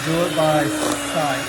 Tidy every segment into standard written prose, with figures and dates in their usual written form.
do it by size.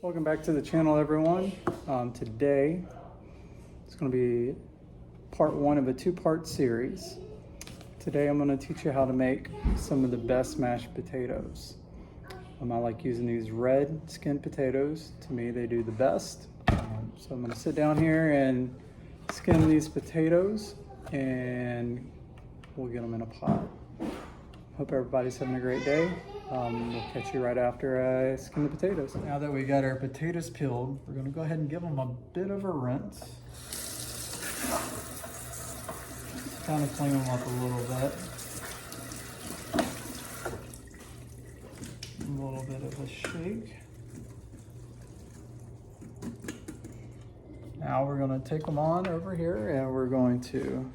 Welcome back to the channel, everyone. Today it's going to be part one of a two-part series. Today I'm going to teach you how to make some of the best mashed potatoes. I like using these red skinned potatoes. To me, they do the best. So I'm going to sit down here and skin these potatoes and we'll get them in a pot. Hope everybody's having a great day. We'll catch you right after I skin the potatoes. Now that we got our potatoes peeled, we're gonna go ahead and give them a bit of a rinse. Kind of clean them up a little bit. A little bit of a shake. Now we're gonna take them on over here and we're going to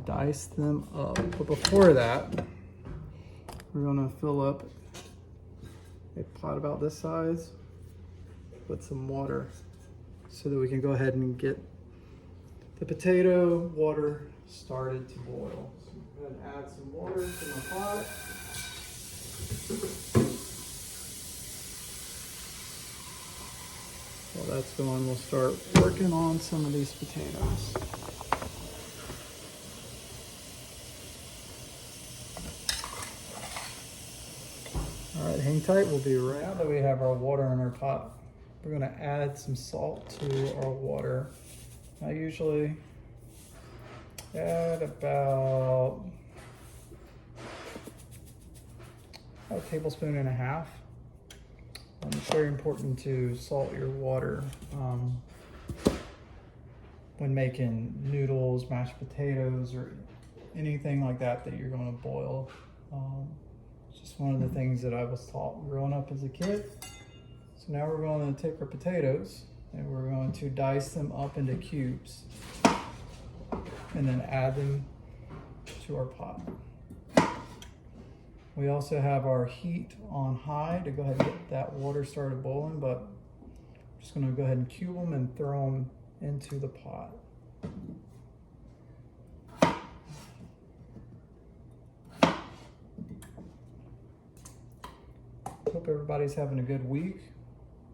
dice them up. But before that, we're gonna fill up a pot about this size with some water so that we can go ahead and get the potato water started to boil. So go ahead and add some water to my pot. While that's going, we'll start working on some of these potatoes. All right, hang tight, we'll be right. Now that we have our water in our pot, we're gonna add some salt to our water. I usually add about a tablespoon and a half. It's very important to salt your water when making noodles, mashed potatoes, or anything like that that you're gonna boil. Just one of the things that I was taught growing up as a kid. So now we're going to take our potatoes and we're going to dice them up into cubes and then add them to our pot. We also have our heat on high to go ahead and get that water started boiling, but I'm just going to go ahead and cube them and throw them into the pot. Hope everybody's having a good week.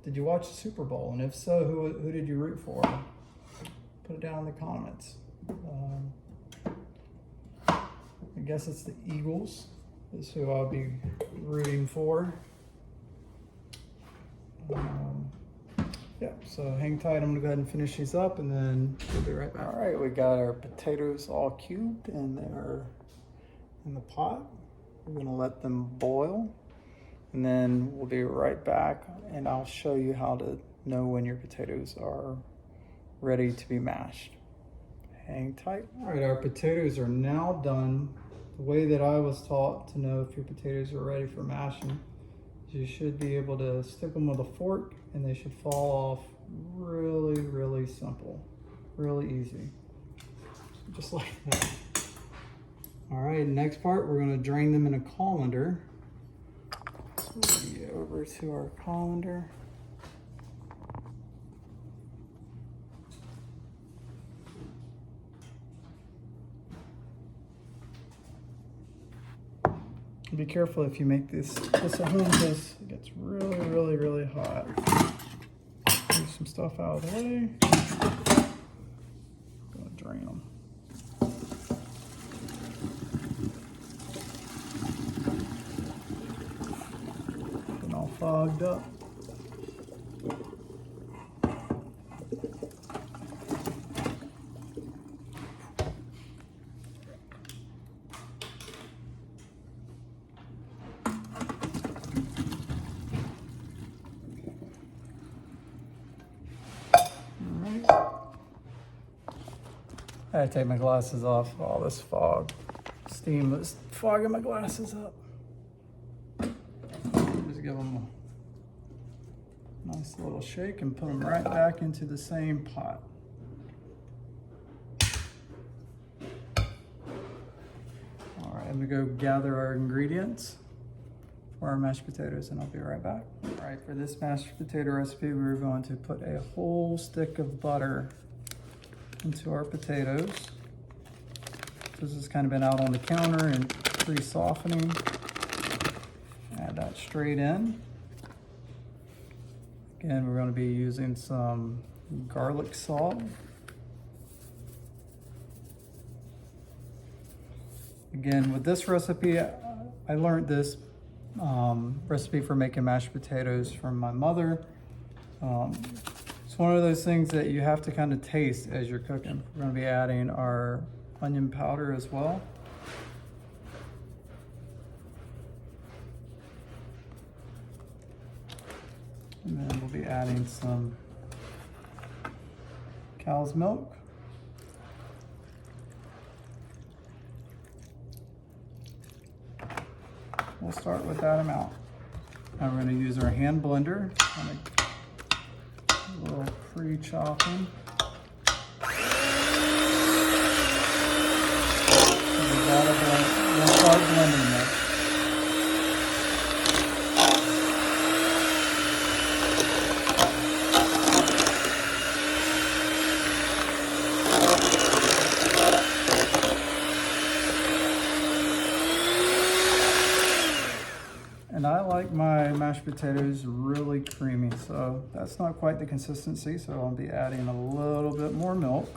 Did you watch the Super Bowl? And if so, who did you root for? Put it down in the comments. I guess it's the Eagles is who I'll be rooting for. Yeah, so hang tight. I'm gonna go ahead and finish these up and then we'll be right back. All right, we got our potatoes all cubed and they're in the pot. We're gonna let them boil. And then we'll be right back and I'll show you how to know when your potatoes are ready to be mashed. Hang tight. All right, our potatoes are now done. The way that I was taught to know if your potatoes are ready for mashing is you should be able to stick them with a fork and they should fall off really, really simple, really easy. Just like that. All right, next part, we're gonna drain them in a colander. Over to our colander. Be careful if you make this at home because it gets really, really, really hot. Move some stuff out of the way. Gonna drain them. All fogged up. I had to take my glasses off. All this fog. Steam was fogging my glasses up. Just give them a nice little shake and put them right back into the same pot. I'm gonna go gather our ingredients for our mashed potatoes and I'll be right back. All right, for this mashed potato recipe, we're going to put a whole stick of butter into our potatoes. This has kind of been out on the counter and pre-softening. Add that straight in. Again, we're going to be using some garlic salt. Again, with this recipe, I learned this recipe for making mashed potatoes from my mother. It's one of those things that you have to kind of taste as you're cooking. We're going to be adding our onion powder as well. And then we'll be adding some cow's milk. We'll start with that amount. Now we're going to use our hand blender. A little pre-chopping. We'll start blending this. And I like my mashed potatoes really creamy, so that's not quite the consistency, so I'll be adding a little bit more milk.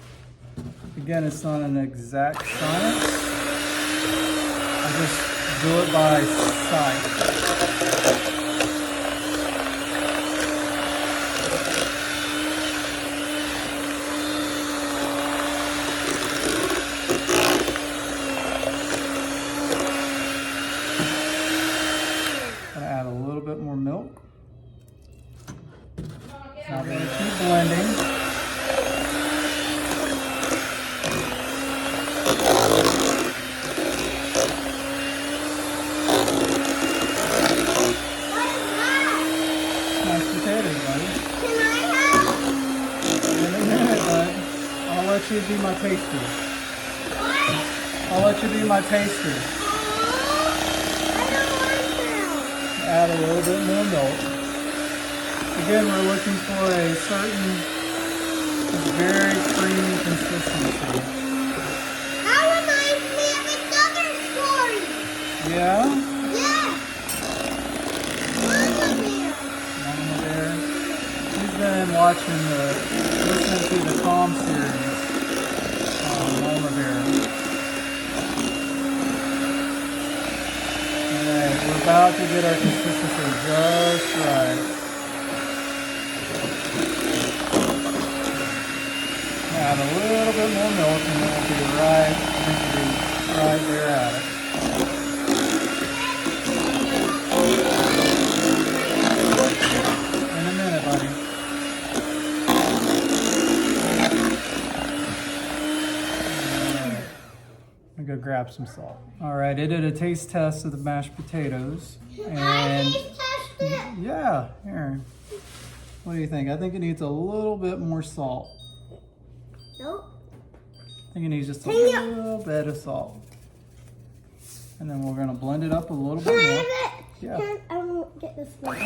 Again, it's not an exact science. I just do it by sight. Add a little bit more milk. Now I'm going to keep blending. Mashed potatoes, buddy. Can I have? In a minute, bud. I'll let you be my taster. What? I'll let you be my taster. Add a little bit more milk. Again, we're looking for a certain very creamy consistency. That reminds me of another story. Yeah? Yes. Mama Bear. She's been listening to the Calm series on Mama Bear. We're about to get our consistency just right. Add a little bit more milk and we'll be right there at it. In a minute, buddy. I'm gonna go grab some salt. All right, I did a taste test of the mashed potatoes. And yeah, here. What do you think? I think it needs a little bit more salt. Nope. I think it needs just a little bit of salt. And then we're gonna blend it up a little bit more. Can I have it? Yeah. I won't get this one.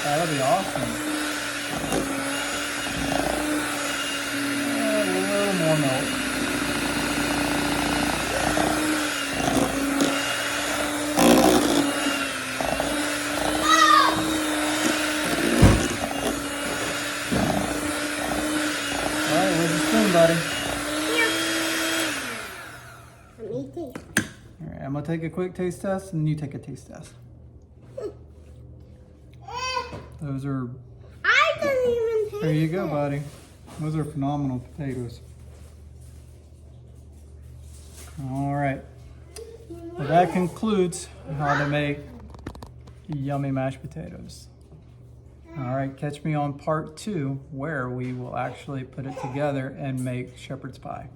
That'll be awesome. A little more milk. All right, where's your spoon, buddy? Here. Let me taste. All right, I'm gonna take a quick taste test, and you take a taste test. Those are. I didn't even taste. There you go, buddy. Those are phenomenal potatoes. All right. Well, that concludes how to make yummy mashed potatoes. All right, catch me on part 2 where we will actually put it together and make shepherd's pie.